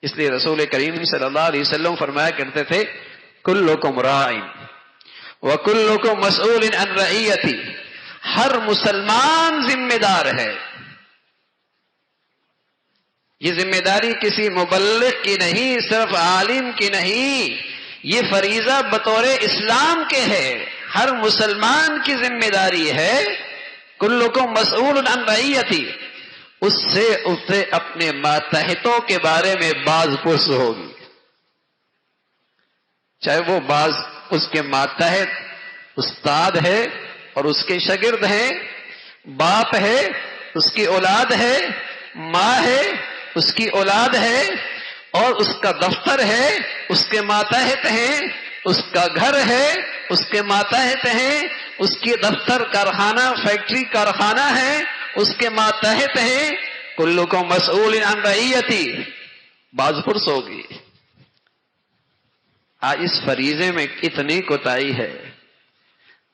اس لیے رسول کریم صلی اللہ علیہ وسلم فرمایا کرتے تھے کلکم راعٍ وکلکم مسئول عن رعیتی، ہر مسلمان ذمہ دار ہے۔ یہ ذمہ داری کسی مبلغ کی نہیں، صرف عالم کی نہیں، یہ فریضہ بطور اسلام کے ہے، ہر مسلمان کی ذمہ داری ہے۔ کلکم مسئول عن رعیتی، اس سے اسے اپنے ماتحتوں کے بارے میں باز پرس ہوگی، چاہے وہ باز اس کے ماتحت استاد ہے اور اس کے شاگرد ہیں، باپ ہے اس کی اولاد ہے، ماں ہے اس کی اولاد ہے، اور اس کا دفتر ہے اس کے ماتحت ہیں، اس کا گھر ہے اس کے ماتحت ہیں، اس کے دفتر کارخانہ فیکٹری کارخانہ ہے اس کے ماتحت ہیں۔ کلکم مسئول عن رعیتی، باز پرس ہوگی۔ آج اس فریضے میں کتنی کوتاہی ہے۔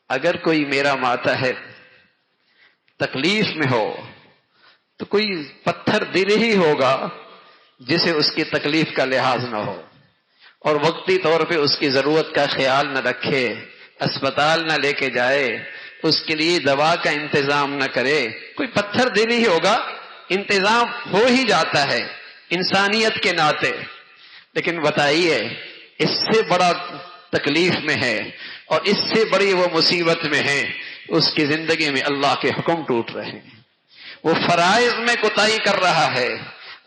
اگر کوئی میرا ماتحت تکلیف میں ہو تو کوئی پتھر دل ہی ہوگا جسے اس کی تکلیف کا لحاظ نہ ہو، اور وقتی طور پہ اس کی ضرورت کا خیال نہ رکھے، اسپتال نہ لے کے جائے، اس کے لیے دوا کا انتظام نہ کرے، کوئی پتھر دل ہی ہوگا۔ انتظام ہو ہی جاتا ہے انسانیت کے ناطے، لیکن بتائیے اس سے بڑا تکلیف میں ہے اور اس سے بڑی وہ مصیبت میں ہے، اس کی زندگی میں اللہ کے حکم ٹوٹ رہے ہیں، وہ فرائض میں کوتاہی کر رہا ہے،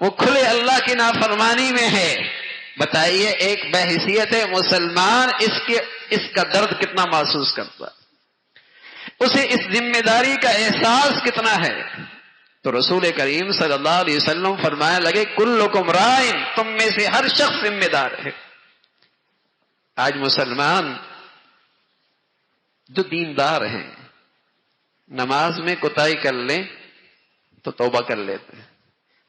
وہ کھلے اللہ کی نافرمانی میں ہے۔ بتائیے ایک بحیثیت مسلمان اس کا درد کتنا محسوس کرتا ہے، اسے اس ذمہ داری کا احساس کتنا ہے۔ تو رسول کریم صلی اللہ علیہ وسلم فرمایا لگے کلکم راعٍ، تم میں سے ہر شخص ذمہ دار ہے۔ آج مسلمان جو دیندار ہیں نماز میں کوتاہی کر لیں تو توبہ کر لیتے ہیں،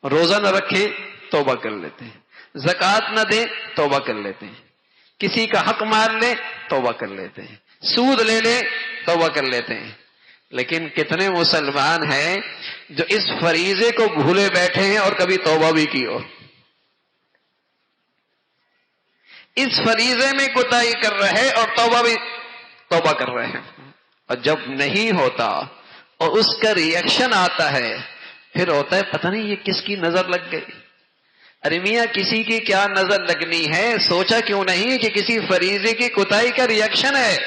روزہ نہ رکھیں توبہ کر لیتے ہیں، زکوٰۃ نہ دیں توبہ کر لیتے ہیں، کسی کا حق مار لیں توبہ کر لیتے ہیں، سود لے لیں توبہ کر لیتے ہیں۔ لیکن کتنے مسلمان ہیں جو اس فریضے کو بھولے بیٹھے ہیں اور کبھی توبہ بھی کی ہو، اس فریضے میں کوتاہی کر رہے اور توبہ کر رہے ہیں، اور جب نہیں ہوتا اور اس کا ریئیکشن آتا ہے پھر ہوتا ہے پتہ نہیں یہ کس کی نظر لگ گئی۔ ارے میاں کسی کی کیا نظر لگنی ہے، سوچا کیوں نہیں کہ کسی فریضے کی کوتاہی کا ریئیکشن ہے،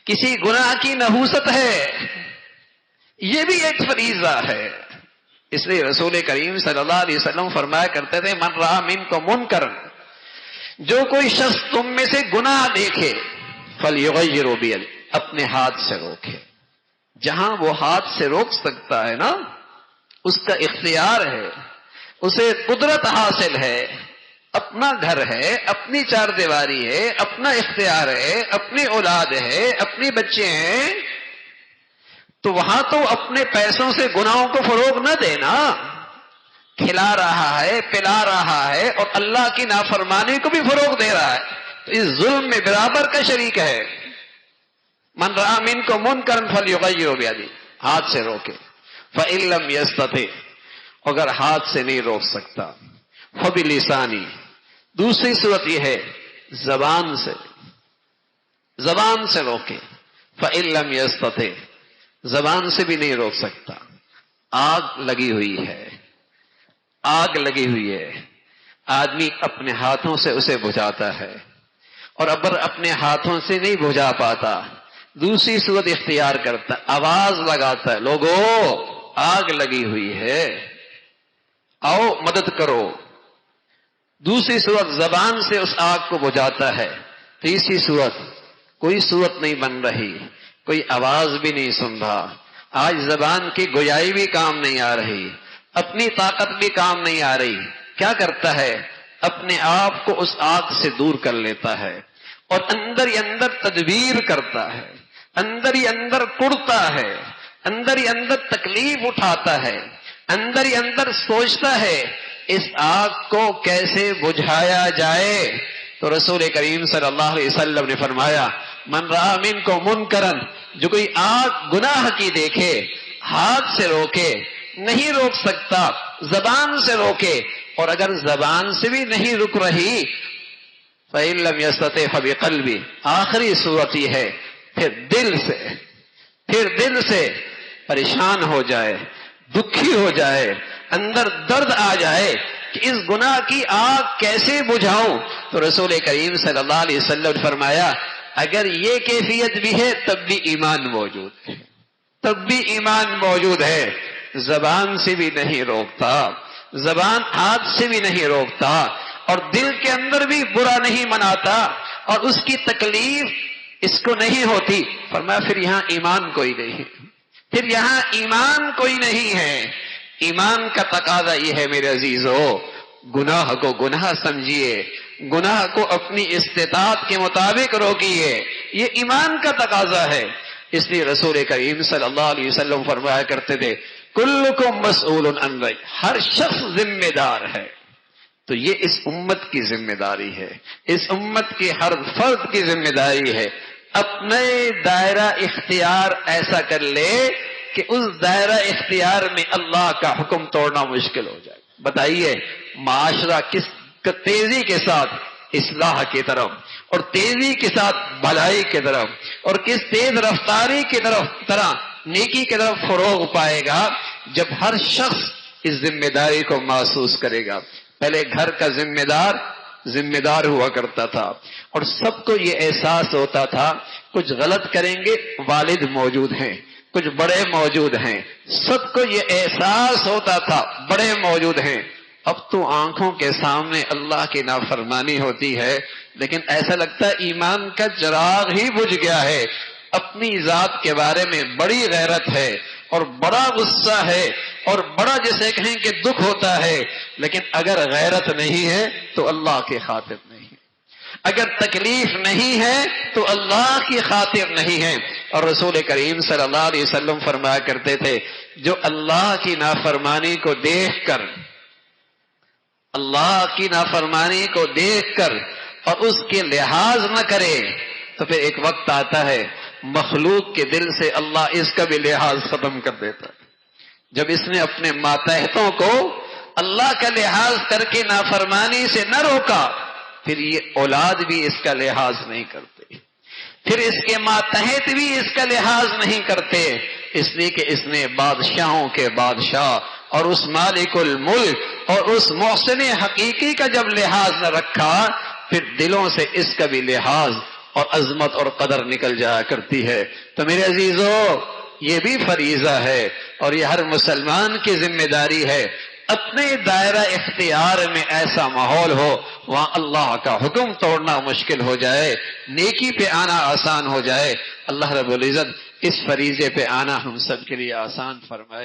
کسی گناہ کی نحوست ہے، یہ بھی ایک فریضہ ہے۔ اس لیے رسول کریم صلی اللہ علیہ وسلم فرمایا کرتے تھے من رأى منکم منکرا، جو کوئی شخص تم میں سے گناہ دیکھے فلیغیرہ بیدہ، اپنے ہاتھ سے روکے۔ جہاں وہ ہاتھ سے روک سکتا ہے نا، اس کا اختیار ہے، اسے قدرت حاصل ہے، اپنا گھر ہے، اپنی چار دیواری ہے، اپنا اختیار ہے، اپنی اولاد ہے، اپنے بچے ہیں، تو وہاں تو اپنے پیسوں سے گناہوں کو فروغ نہ دینا، کھلا رہا ہے، پلا رہا ہے اور اللہ کی نافرمانی کو بھی فروغ دے رہا ہے، تو اس ظلم میں برابر کا شریک ہے۔ من رأى منکم منکرا فلیغیرہ بیدہ، ہاتھ سے روکے۔ فإن لم یستطع، اگر ہاتھ سے نہیں روک سکتا فبلسانی، دوسری صورت یہ ہے زبان سے روکے۔ فإن لم یستطع، زبان سے بھی نہیں روک سکتا، آگ لگی ہوئی ہے، آدمی اپنے ہاتھوں سے اسے بجھاتا ہے، اور اگر اپنے ہاتھوں سے نہیں بجھا پاتا دوسری صورت اختیار کرتا، آواز لگاتا ہے لوگو آگ لگی ہوئی ہے آؤ مدد کرو۔ دوسری صورت زبان سے اس آگ کو بجھاتا ہے۔ تیسری صورت کوئی صورت نہیں بن رہی، کوئی آواز بھی نہیں سن رہا، آج زبان کی گویائی بھی کام نہیں آ رہی، اپنی طاقت بھی کام نہیں آ رہی، کیا کرتا ہے اپنے آپ کو اس آگ سے دور کر لیتا ہے اور اندر ہی اندر تدبیر کرتا ہے، اندر ہی اندر کڑتا ہے، اندر ہی اندر تکلیف اٹھاتا ہے، اندر ہی اندر سوچتا ہے اس آگ کو کیسے بجھایا جائے۔ تو رسول کریم صلی اللہ علیہ وسلم نے فرمایا من رأى منکم منکرا، جو کوئی آگ گناہ کی دیکھے ہاتھ سے روکے، نہیں روک سکتا زبان سے روکے، اور اگر زبان سے بھی نہیں رک رہی فَإِن لَمْ يَسْتَطِعْ فَبِقَلْبِهِ، آخری صورت یہ ہے پھر دل سے پریشان ہو جائے، دکھی ہو جائے، اندر درد آ جائے کہ اس گناہ کی آگ کیسے بجھاؤں، تو رسول کریم صلی اللہ علیہ وسلم نے فرمایا اگر یہ کیفیت بھی ہے تب بھی ایمان موجود ہے، زبان سے بھی نہیں روکتا، زبان ہاتھ سے بھی نہیں روکتا، اور دل کے اندر بھی برا نہیں مناتا، اور اس کی تکلیف اس کو نہیں ہوتی، فرمایا پھر یہاں ایمان کوئی نہیں ہے۔ ایمان کا تقاضا یہ ہے میرے عزیزو، گناہ کو گناہ سمجھیے، گناہ کو اپنی استطاعت کے مطابق روکیے، یہ ایمان کا تقاضا ہے۔ اس لیے رسول کریم صلی اللہ علیہ وسلم فرمایا کرتے تھے کلکم مسئول عن رأی، ہر شخص ذمہ دار ہے۔ تو یہ اس امت کی ذمہ داری ہے، اس امت کی ہر فرد کی ذمہ داری ہے، اپنے دائرہ اختیار ایسا کر لے کہ اس دائرہ اختیار میں اللہ کا حکم توڑنا مشکل ہو جائے۔ بتائیے معاشرہ کس تیزی کے ساتھ اصلاح کی طرف اور تیزی کے ساتھ بھلائی کی طرف اور کس تیز رفتاری کی طرح نیکی کی طرف فروغ پائے گا جب ہر شخص اس ذمہ داری کو محسوس کرے گا۔ پہلے گھر کا ذمہ دار ہوا کرتا تھا اور سب کو یہ احساس ہوتا تھا کچھ غلط کریں گے والد موجود ہیں، کچھ بڑے موجود ہیں، سب کو یہ احساس ہوتا تھا بڑے موجود ہیں۔ اب تو آنکھوں کے سامنے اللہ کی نافرمانی ہوتی ہے لیکن ایسا لگتا ہے ایمان کا چراغ ہی بجھ گیا ہے، اپنی ذات کے بارے میں بڑی غیرت ہے اور بڑا غصہ ہے اور بڑا جسے کہیں کہ دکھ ہوتا ہے، لیکن اگر غیرت نہیں ہے تو اللہ کی خاطر نہیں ہے، اگر تکلیف نہیں ہے تو اللہ کی خاطر نہیں ہے۔ اور رسول کریم صلی اللہ علیہ وسلم فرمایا کرتے تھے جو اللہ کی نافرمانی کو دیکھ کر اور اس کے لحاظ نہ کرے تو پھر ایک وقت آتا ہے مخلوق کے دل سے اللہ اس کا بھی لحاظ ختم کر دیتا ہے۔ جب اس نے اپنے ماتحتوں کو اللہ کا لحاظ کر کے نافرمانی سے نہ روکا پھر یہ اولاد بھی اس کا لحاظ نہیں کرتے، پھر اس کے ماتحت بھی اس کا لحاظ نہیں کرتے، اس لیے کہ اس نے بادشاہوں کے بادشاہ اور اس مالک الملک اور اس محسن حقیقی کا جب لحاظ نہ رکھا پھر دلوں سے اس کا بھی لحاظ اور عظمت اور قدر نکل جایا کرتی ہے۔ تو میرے عزیزو یہ بھی فریضہ ہے اور یہ ہر مسلمان کی ذمہ داری ہے، اپنے دائرہ اختیار میں ایسا ماحول ہو وہاں اللہ کا حکم توڑنا مشکل ہو جائے، نیکی پہ آنا آسان ہو جائے۔ اللہ رب العزت اس فریضے پہ آنا ہم سب کے لیے آسان فرمائے۔